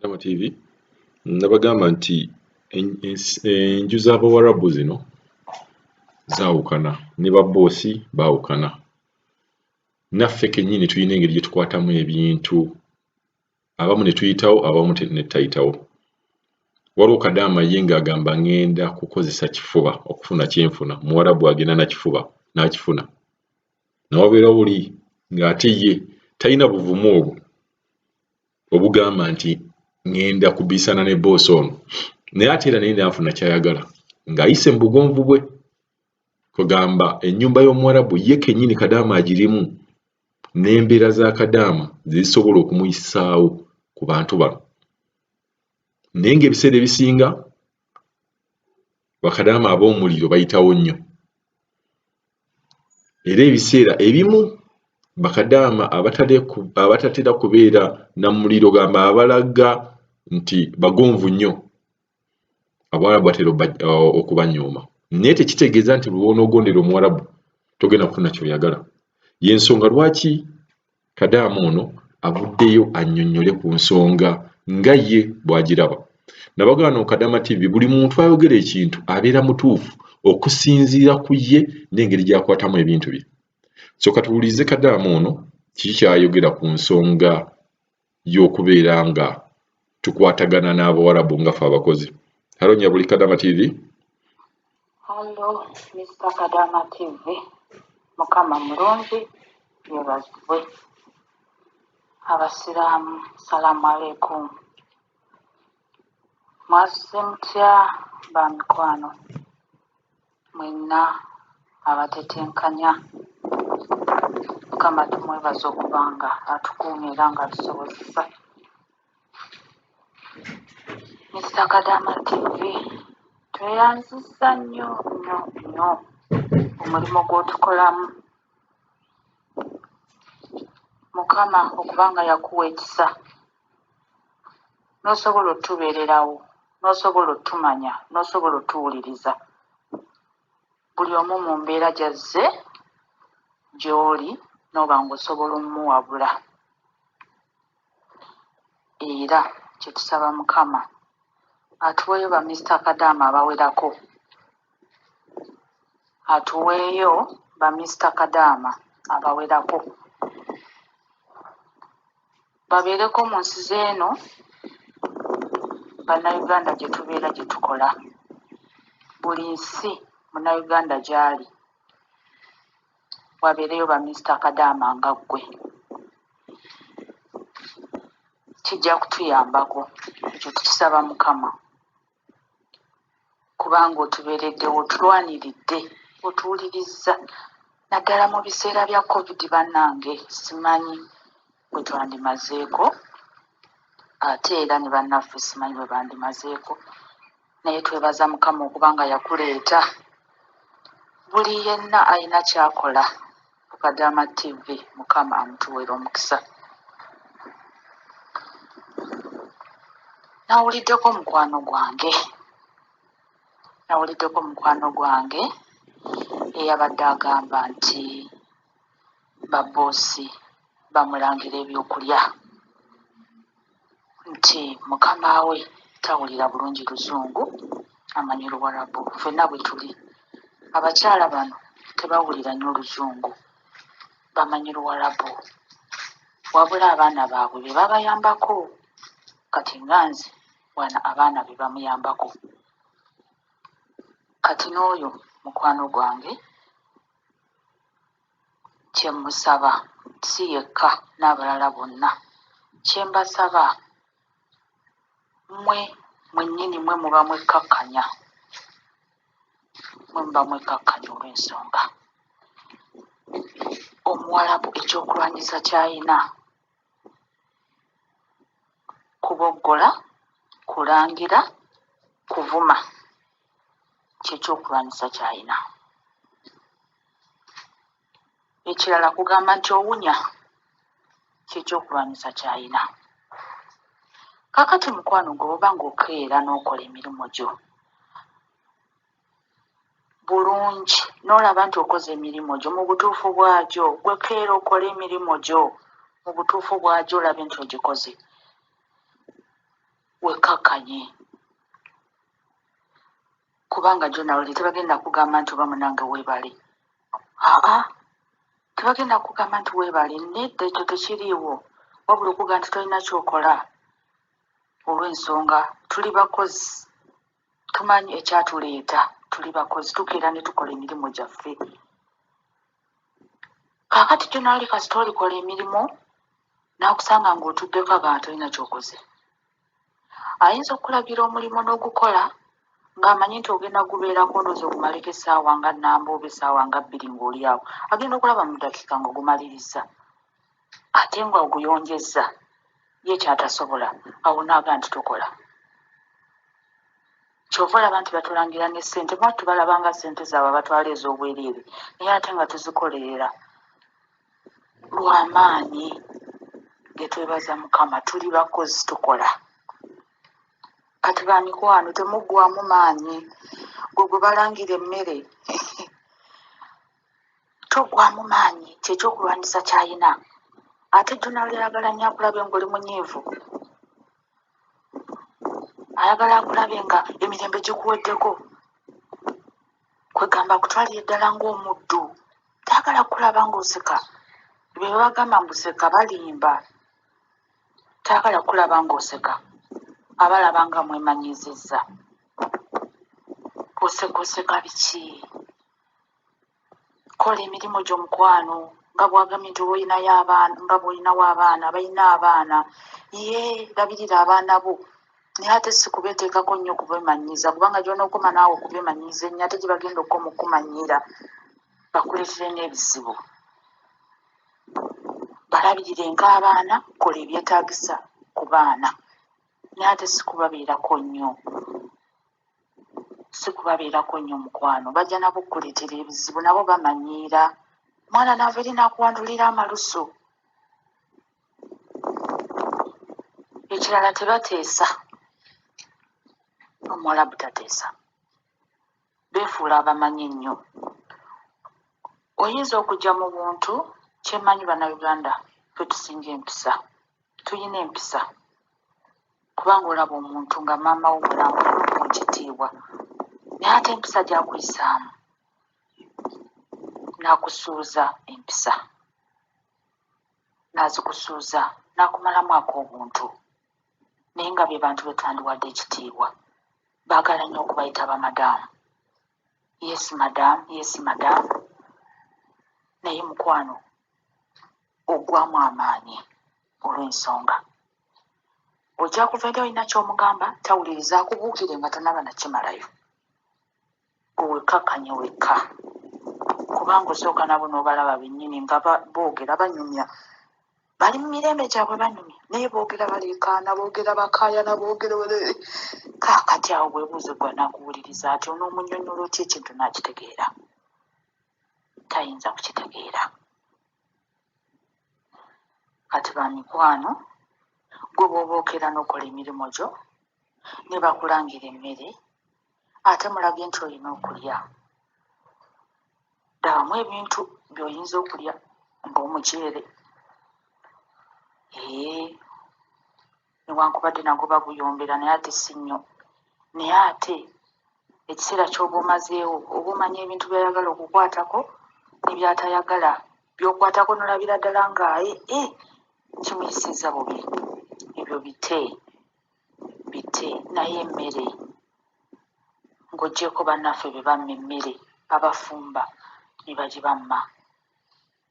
Kama TV nabagamba nti enju z'Abawarabu zino zaawukana ne babboosi baawukana. Naffe kennyini tulina engeri gye tukwatamu ebintu, abamu ne tuyitawo, abamu ne tutayitawo. Waliwo Kadaama ye ng'agamba ngenda kukozesa kifuba okufuna kyenfuna, Muwarabu agenda na kifuba n'akifuna. Nawabeera oli ng'ate ye talina buvumu obwo obugamba nti ngenda kubiisana ne boosi ono, naye ate era naye n'afuna ky'ayagala ng'ayise mu bugonvu bwe. Kugamba ennyumba y'Omuwarabu ye kennyini Kadaama agirimu, n'embeera za Kadaama ze zisobola okumuyisaawo ku bantu bano. Naye ng'ebiseera ebisinga bakadaama ab'omuliro bayitawo nnyo, era ebiseera ebimu bakadaama abatatera kubeera na muliro, gamba abalaga nti bagonvu nnyo, Abawarabu batera okubanyooma. Naye tekitegeeza nti lw'onoogondera Omuwarabu togenda kufuna ky'oyagala. Y'ensonga lwaki Kadaama ono avuddeyo annyonnyole ku nsonga nga ye bw'agiraba. Nabagamba no Kadaama TV buli muntu ayogera ekintu abeera mutuufu okusinziira ku ye n'engeri gy'akwatamu ebintu bye. So katuwulize Kadaama ono kiki ky'ayogera ku nsonga y'okubeera nga tukwatagana n'Abawarabu nga ffe abakozi. Halo Nyabuli Kadaama TV. Hello, Mr. Kadaama TV. Mukama mulungi, yeebazibwe. Abasiraamu, salaamu aleikum. Mwasise mutya bamikwano mwenna abatetenkanya. Mukama tumwebaza okubanga atukuumye era nga tusobozesa. Mr. Kadaama TV, tweyanzizza nnyo omulimu gw'otukolamu. Mukama okubanga yakuwa ekisa, n'osobola otubeererawo, n'osobola otumanya, n'osobola otuwuliriza. Buli omu mu mbeera gyazze gy'oli n'oba ng'osobola omuwabula. Era kye tusaba Mukama atuweeyo ba Mr. Kadaama abawerako, atuweeyo ba Mr. Kadaama abawerako, babeereko mu nsi z'eno, Bannayuganda gye tubeera gye tukola. Buli nsi Munnayuganda gy'ali wabeereyo ba Mr. Kadaama nga ggwe. Kijja kutuyambako, ekyo tukisaba Mukama, kubanga otubeereddewo, otulwaniridde, otuwulirizza. Naddala mu biseera bya COVID bannange, simanyi bwe twandimazeeko, ate era ne bannaffe simanyi bwe bandimazeeko, naye twebaza Mukama okubanga yakuleeta. Buli yenna alina ky'akola ku Kadaama TV, Mukama amutuweera omukisa. Nawuliddeko mukwano gwange eyabadde agamba nti babboosi bamulangira ebyokulya, nti mukama we tawulira bulungi Luzungu, amanyi Luwarabu. Ffenna bwe tuli abakyala bano tebawulira nnyo Luzungu, bamanyi Luwarabu, wabula abaana baabwe be babayambako. Kati nga nze wana abaana be bamuyambako. Kati n'oyo mukwano gwange kye musaba, si yekka n'abalala bonna, kye mbasaba, mmwe mwennyini mwe muba mwekkakkanya, olw'ensonga Omuwarabu ekyokulwanyisa ky'ayina kuboggola, kulangira, kuvuma, kyekyokulwanyisa ky'ayina. Ekirala kugamba nti owunya, kyekyokulwanyisa ky'ayina. Kakati mukwano gwoba ng'okeera n'okola emirimu gyo bulungi, n'olaba nti okoze emirimu gyo mu butuufu bwagyo, gwe keera okole emirimu gyo mu butuufu bwagyo, olabe nti ogikoze. bamanyi kubanga generally tebagenda kugamba nti oba munange weebale. Tebagenda kugamba nti weebale, nedda ekyo tekiriiwo, wabula okuga nti tolina kyokola olw'ensonga tuli bakozi, tumanyi ekyatuleeta, tuli bakozi tukeera ne tukola emirimu gyaffe. Kaakati generally kasita olikola emirimu n'akusanga ng'otuddeko agamba tolina kyokoze, ayinza okulagira omulimu n'ogukola ng'amanyi nti ogenda gubeerako ndoozi ogumaleko essaawa nga nnamba oba essaawa nga bbiri ng'oli awo, agenda okulaba mu dakiika ng'ogumaliriza, ate nga oguyonjezza ye kyatasobola, awo naaga nti tokola. Kyova olaba nti batulangira ne ssente, mwattu balabanga ssente zaabwe abatwala ez'obwereere, naye ate nga tuzikolerera lw'amaanyi ge twebaza Mukama. Tuli bakozi tukola. Kati bamikwano temuggwamu maanyi, gwe balangira emmere toggwamu maanyi, kyekyokulwanyisa kyayina. Ate Jonali ayagala nnyo akulabe ng'oli munyiivu, ayagala akulabe nga emirembe gikuweddeko, kwegamba kutwalira eddala ng'omuddu, tayagala kulaba ng'oseka. Be bagamba ng'oseka balimba, tayagala kulaba ng'oseka, abalaba nga mwemanyizizza. Oseka biki? Kola emirimu gyo mukwano, nga bwagambye nti olinayo abaana, nga bwolinawo abaana balina abaana, labirira abaana bo, naye ate si kubeeteekako nnyo okubeemanyiiza, kubanga gy'onookoma naawe okubeemanyiiza ennyo ate gye bagenda okukoma okukumanyiira bakuleetere n'ebizibu. Balabirire ng'abaana, kola ebyetaagisa ku baana, naye ate si kubabeerako nnyo, si kubabeerako nnyo mukwano, bajja nabo okukuleetera ebizibu, nabo bamanyiira. Mwana naava eri n'akuwandulira amalusu. Ekirala tebateesa, omuwalabu tateesa, beefuula abamanyi ennyo. Oyinza okujja mu buntu, kyemmanyi bannayuganda ffe tusinga empisa, tuyina empisa, kubanga olaba omuntu nga maama wo mulamu mu kitiibwa, naye ate empisa gyakuyisaamu n'akusuuza empisa, n'azikusuuza n'akumalamu ak'obuntu, naye nga be bantu be twandiwadde ekitiibwa. Baagala nnyo okubayita bamadaamu. Yes madam, yes madam, naye mukwano oggwamu amaanyi olw'ensonga ojja kuva eri olina ky'omugamba tawuliriza, akubuukire nga tonaba nakimalayo, owekkakkanye wekka, kubanga osooka nabo n'obalaba bennyini nga boogera banyumya, bali mu mirembe gyabwe banyumya, naye boogera baleekaana, boogera bakaayana, boogera kaakati awo bwebuuze gwe nakuwuliriza ati onoomunnyonnyola otya ekintu n'akitegeera? Tayinza kukitegeera. Kati bamikwano, gwe bw'obookera n'okola emirimu gyo ne bakulangira emmere, ate mulage nti olina okulya. Dabamu ebintu by'oyinza okulya ng'omuceere, newankubadde nagwo baguyombera naye ate si nnyo, naye ate ekiseera ky'oba omazeewo oba omanya ebintu by'ayagala okukwatako n'ebyatayagala, by'okwatako n'olabira ddala nga kimuyisizza bubi, ebyo bite, naye emmere ng'oggyeko bannaffe be bamma emmere abafumba ne bagibamma,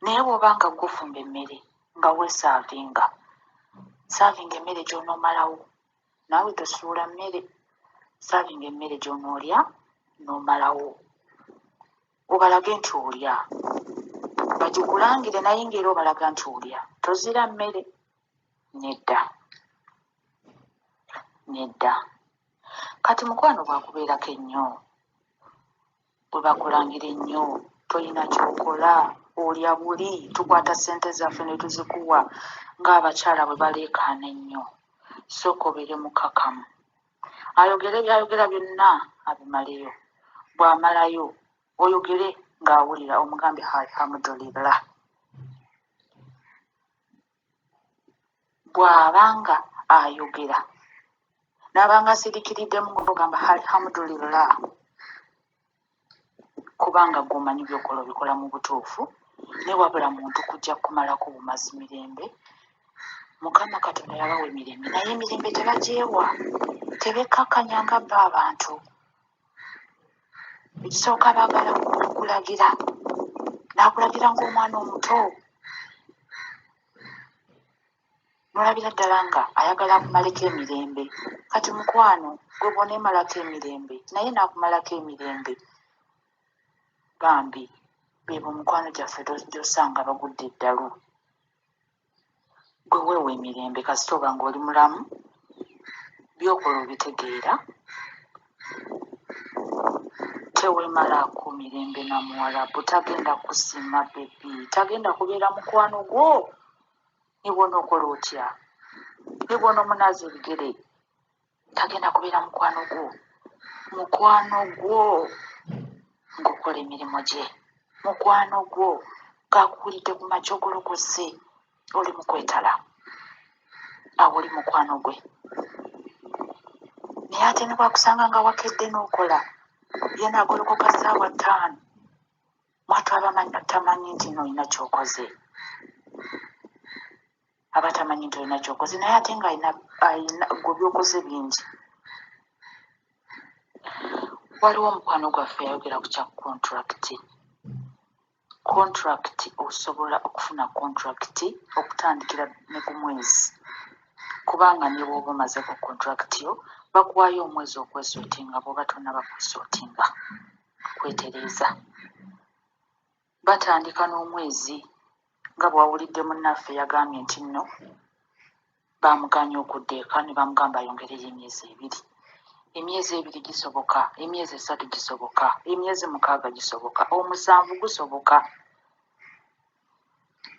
naye bw'oba nga gw'ofumba emmere nga weesaavinga emmere gy'onoomalawo, naawe tosuula mmere, saavinga emmere gy'onoolya n'omalawo, obalage nti olya, bagikulangire naye ng'era obalaga nti olya, tozira mmere. Nedda. Kati mukwano bwakubeerako ennyo, bwe bakulangira ennyo, tolina kyokola, olya buli, tukwata ssente zaffe ne tuzikuwa, ng'abakyala bwe baleekaana ennyo, sooka obeere mukakamu, ayogere byayogera byonna abimaleyo, bw'amalayo oyogere ng'awulira, omugambe alhamdulillah. Bw'abanga ayogera n'abanga siriikiriddemu ng'ogamba alhamdulillah kubanga gwomanyi byokola obikola mu butuufu ne wabula muntu kujja kumalako bumazi mirembe. Mukama Katonda yabawa emirembe naye emirembe tebagyewa, tebekkakkanyanga bba abantu. Ekisooka baagala kulagira, n'akulagira ng'omwana omuto. Nolabira ddala nga ayagala akumaleko emirembe. Kati mukwano gwe bw'oneemalako emirembe naye n'akumalako emirembe. Bambi beebo mukwano gyaffe gy'osanga bagudde eddalu. Gwe weewa emirembe kasita oba ng'oli mulamu, byokola obitegeera, teweemalako mirembe na muwalabu. Tagenda kusima bebi, tagenda kubeera mukwano gwo ne bw'onookola otya, ne bw'onoomunaaza ebigere, tagenda kubeera mukwano gwo. Mukwano gwo ng'okola emirimu gye, mukwano gwo ng'akuwulidde ku makya ogolokose oli mu kwetala, awo oli mukwano gwe. Naye ate ne bwakusanga nga wakedde n'okola, ye n'agolokoka ssaawa 5, mwatu abatamanyi nti n'olina ky'okoze, abatamanyi nti olina ky'okoze, naye ate ng'alina gwe byokoze bingi. Waliwo omukwano gwaffe yayogera ku kya kontulakiti. Kontulakiti osobola okufuna kontulakiti okutandikira ne ku mwezi, kubanga ne bw'oba omazeeko kontulakiti yo bakuwaayo omwezi okwesootinga bw'oba tonnaba kwesootinga, kwetereeza. Batandika n'omwezi nga bw'awulidde munnaffe yagambye nti nno baamugaanye okudda eka ne bamugamba ayongereyo emyezi 2. Emyezi 2 gisoboka, emyezi 3 gisoboka, emyezi 6 gisoboka, 7 gusoboka.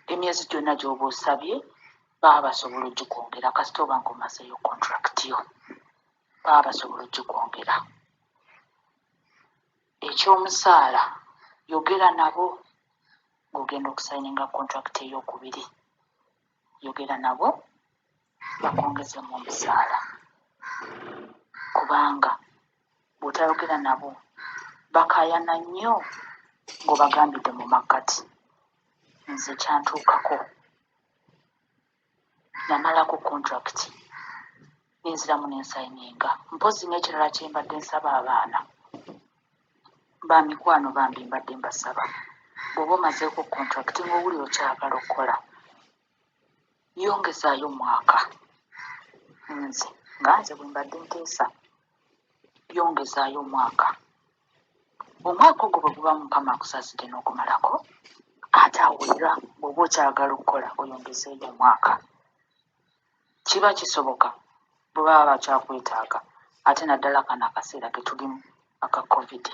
Emyezi gyonna gy'oba osabye baba basobola ogikwongera kasita oba ng'omazeeyo kontulakiti yo, baba basobola ogikwongera. Ekyomusaala yogera nabo ng'ogenda okusayininga kontulakiti ey'okubiri, yogera nabo bakwongezemu omusaala, kubanga bw'otayogera nabo bakaayana nnyo ng'obagambidde mu makkati. Nze kyantuukako, namalako kontulakiti nenziramu n'ensayininga. Mpozi n'ekirala kye mbadde nsaba abaana ba mikwano bambi mbadde mbasaba, bw'oba omazeeko kontulakiti ng'owulira okyagala okukola, yongezaayo mwaka. Nze bwe mbadde nteesa, yongezaayo omwaka. Omwaka ogwo bwe guba Mukama akusaasidde n'ogumalako, ate awulira bw'oba okyagala okukola oyongezeeyo omwaka. Kiba kisoboka bwe baba bakyakwetaaga, ate naddala kano akaseera ke tulimu aka COVID.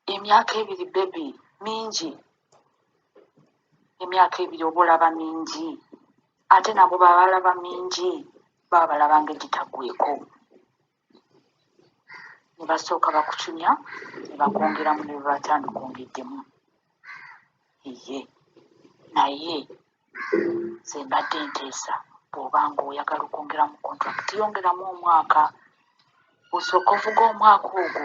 Emyaka 2 bebi mingi, emyaka 2 oba olaba mingi, ate nabo baba balaba mingi, baba balaba ng'egitaggweeko. Ne basooka bakucunya ne bakwongeramu ne bwe batandika ongeddemu. Iye naye ze mbadde nteesa, bw'oba ng'oyagala okwongera mu kontulakiti yongeramu omwaka, osooka ovuga omwaka ogwo.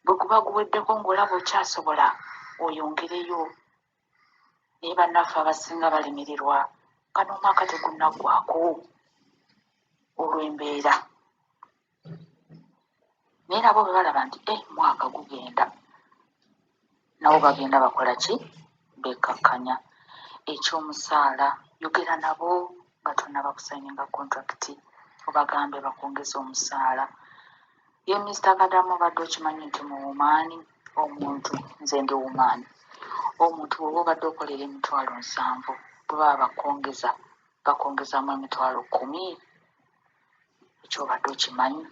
Bwe guba guweddeko ng'olaba okyasobola oyongereyo. Naye bannaffe abasinga balemererwa nga n'omwaka tegunnaggwako olw'embeera. Naye nabo bwe balaba nti mwaka gugenda, nabo bagenda bakola ki? Bekkakkanya. Ekyomusaala yogera nabo nga tonnaba kusayininga kontulakiti, obagambe bakwongeza omusaala. Ye Mr. Kadamu obadde okimanyi nti mu Wumaani omuntu, nze ndi Wumaani, omuntu bw'oba obadde okolera emitwalo 7 bwe baba bakwongezaamu emitwalo 10. Ekyobadde okimanyi.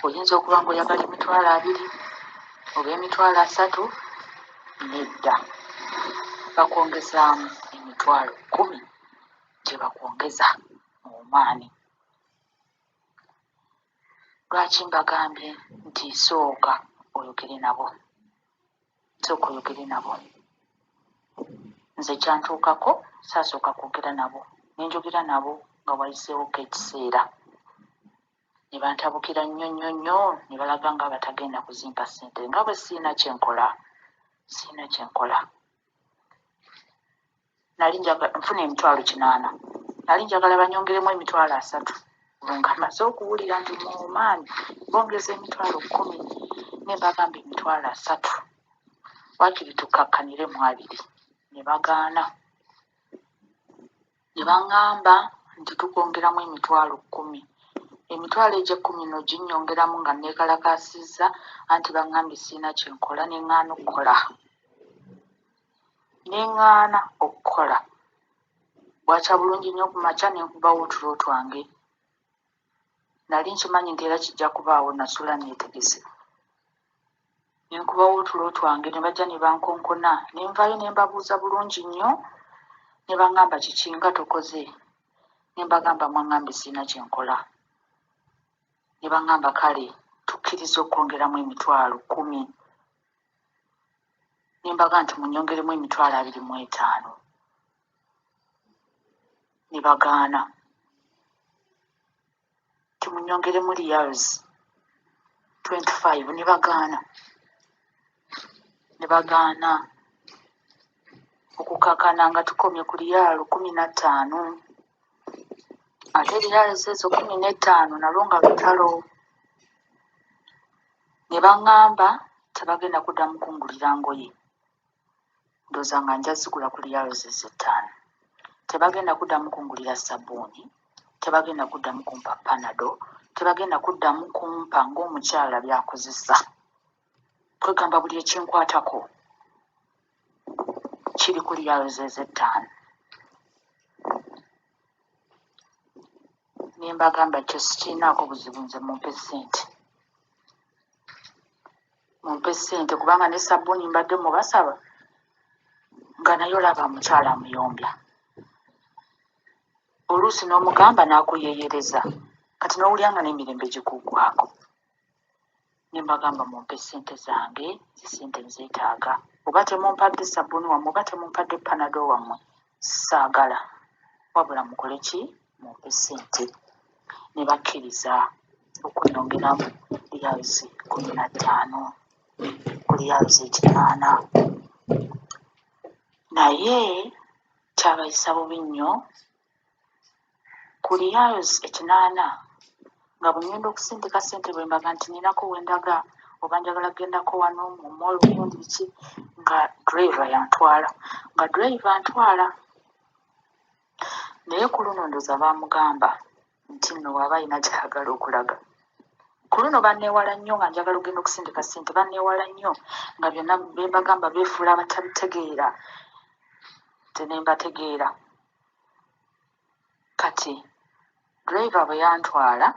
Oyinza okuba ng'oyagala emitwalo 2 oba emitwalo 3, nedda bakwongezaamu emitwalo 10 gye bakwongeza mu Wumaani. Lwaki mbagambye nti sooka oyogere nabo, sooka oyogere nabo. Nze kyantuukako saasooka kwogera nabo, ne njogera nabo nga wayiseewoko ekiseera. ne bantabukira nnyo ne balaga nga batagenda kuzimpa ssente nga bwe siina kyenkola nali njagala nfuna emitwalo 8 nali njagala banyongeremu emitwalo 3 nga maze okuwulira nti mumaanyi bongeza emitwalo 10 ne bagamba emitwalo 3 wakiri tukakkanire mu 2 ne bagaana ne baŋŋamba nti tukwongeramu emitwalo 10 emitwalo egyo 10 no ginnyongeramu nga neekalakaasizza anti baŋŋambye siina kyenkola neŋŋaana okukola bwakya bulungi nnyo ku makya ne nkubawo otulo twange nali nkimanyi nti era kijja kubaawo nasula neetegese ne nkubawo otulo twange ne bajja ne bankonkona ne nvaayo ne mbabuuza bulungi nnyo ne baŋŋamba kiki nga tokoze ne mbagamba mwaŋŋambye siina kyenkola ne baŋŋamba kale tukkiriza okwongeramu emitwalo 10 ne mbaga nti munyongeremu emitwalo 25 ne bagaana timunyongeremu reals 25 ne bagaana okukakana nga tukomye ku riyaalo 15 ate riyaalo ezo 15 nalwo nga lutalo ne baŋŋamba tebagenda kuddamu kungulira ngoye ndowooza nga nja zigula ku riyaalo ezo 5 tebagenda kuddamu kungulira sabbuuni tebagenda kuddamu kumpa panado tebagenda kuddamu kumpa ng'omukyala byakozesa kwegamba buli ekinkwatako kiri ku riyaalo ezo 5 ne mbagamba ekyo sikiinaako buzibu nze mumpe ssente kubanga ne sabbuuni mbadde mubasaba nga naye olaba omukyala amuyombya oluusi n'omugamba n'akuyeeyereza kati n'owulya nga n'emirembe gikuggwako ne mbagamba mumpe ssente zange zisente nzeetaaga oba temumpadde sabbuuni wammwe oba temumpadde panado wammwe saagala wabula mukole ki mumpe ssente ne bakkiriza okunyongeramu riyaazi 15 ku riyaazi 8 naye kyabayisa bubi nnyo ku riyaazi 8 nga bwe ngenda okusindika ssente bwe mbaga nti ninako wendaga oba njagala gendako wano mu moolo gundi biki nga driver antwala naye ku luno ndoza bamugamba nti nno waaba alina gyayagala okulaga ku luno banneewala nnyo nga njagala ogenda okusindika ssente banneewala nnyo nga byonna bembagamba beefuula abatabitegeera tenembategeera kati driver bwe yantwala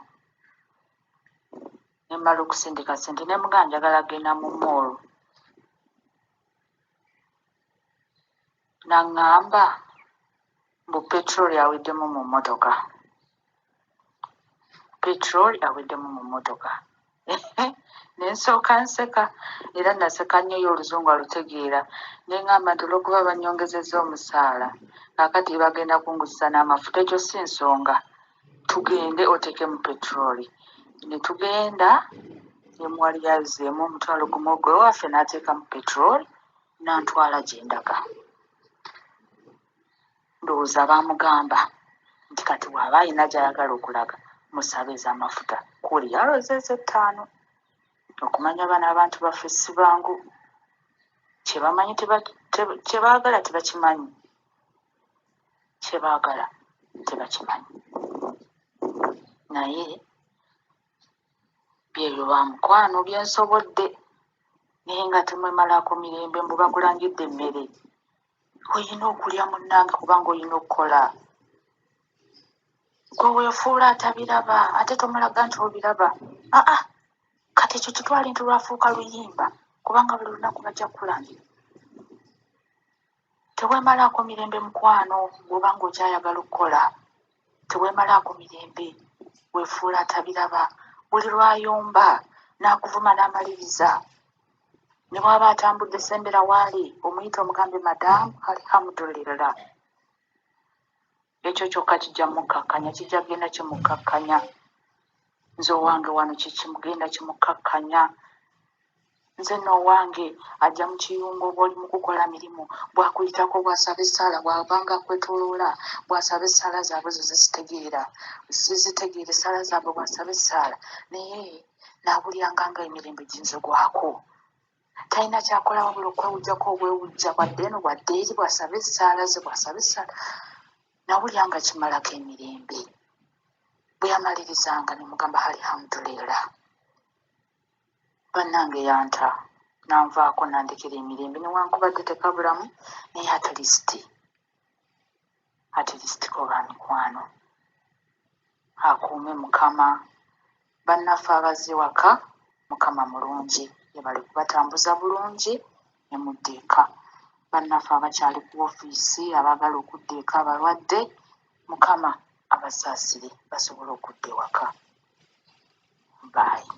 ne mmala okusindika ssente ne mugaa njagala genda mu moolo n'aŋŋamba mbu petroli aweddemu mu mmotoka ne nsooka nseka era naseka nnyo yo oluzungu alutegeera ne ŋŋamba nti olw'okuba bannyongezezza omusaala kaakati bagenda kunguzisa n'amafuta ekyo si nsonga tugende oteekemu petroli ne tugenda ne muwaliyaazi emu omutwalo gumu ogwe waffe n'ateekamu petroli n'antwala gye ndaga ndowooza baamugamba nti kati bw'aba alina gy'ayagala okulaga musabe ez'amafuta ku riyaalo ze 5 okumanya bano abantu baffe si bangu kyebamanyi kyebaagala tebakimanyi naye byebyo bamukwano byensobodde naye nga temwemalako mirembe mbu bakulangidde emmere oyina okulya munnange kubanga oyina okukola gwe weefuula atabiraba ate tomulaga nti obiraba kati ekyo kitwala nti lwafuuka luyimba kubanga buli lunaku bajja kukulangira teweemalaako mirembe mukwano bw'obanga okyayagala okukola teweemalaako mirembe weefuula atabiraba buli lwayomba n'akuvuma n'amaliriza ne bw'aba atambudde sembera waali omuyita omugambe madaamu alhamdulillah ekyo kyokka kijja mukkakkanya kijja genda kimukkakkanya nze owange wano kikimugenda kimukakkanya nze n'owange ajja mu kiyungu oba oli mu kukola mirimu bw'akuyitako bw'asaba essaala bw'avanga akwetooloola bw'asaba essaala zaabwe zo zizitegeera sizitegeera essaala zaabwe bw'asaba essaala naye naabulyanga nga emirembe ginzigwako talina kyakola wabula okwewujjako obwewujja bwadde eno bwadde eri bw'asaba essaala ze bw'asaba essaala naabulyanga kimalako emirembe bwe yamalirizanga ne mugamba alhamdulillah bannange yanta nanvaako nandekera emirembe newankubadde tekabulamu naye atilisiti koba mikwano akuume mukama bannaffe abazze waka mukama mulungi yebali kubatambuza bulungi ne mudda eka bannaffe abakyali ku ofiisi abaagala okudda eka abalwadde mukama abasaasire basobole okudda ewaka bye